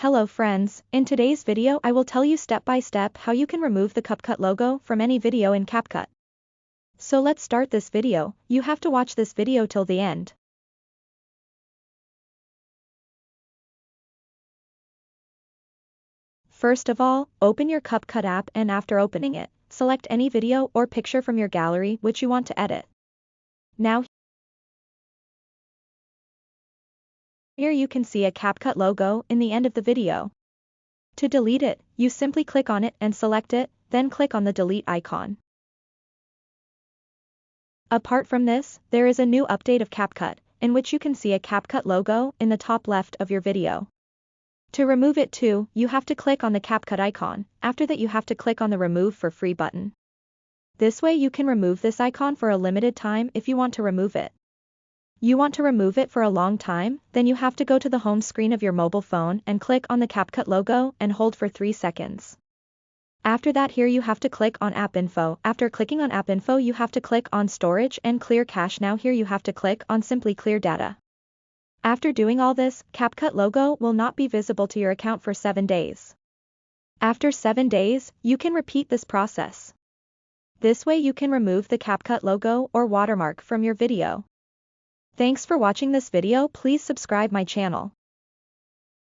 Hello friends, in today's video I will tell you step by step how you can remove the CapCut logo from any video in CapCut. So let's start this video. You have to watch this video till the end. First of all, open your CapCut app and after opening it, select any video or picture from your gallery which you want to edit. Now here you can see a CapCut logo in the end of the video. To delete it, you simply click on it and select it, then click on the delete icon. Apart from this, there is a new update of CapCut, in which you can see a CapCut logo in the top left of your video. To remove it too, you have to click on the CapCut icon, after that you have to click on the remove for free button. This way you can remove this icon for a limited time if you want to remove it. You want to remove it for a long time, then you have to go to the home screen of your mobile phone and click on the CapCut logo and hold for 3 seconds. After that here you have to click on App Info. After clicking on App Info you have to click on Storage and Clear Cache. Now here you have to click on Simply Clear Data. After doing all this, CapCut logo will not be visible to your account for 7 days. After 7 days, you can repeat this process. This way you can remove the CapCut logo or watermark from your video. Thanks for watching this video. Please subscribe my channel.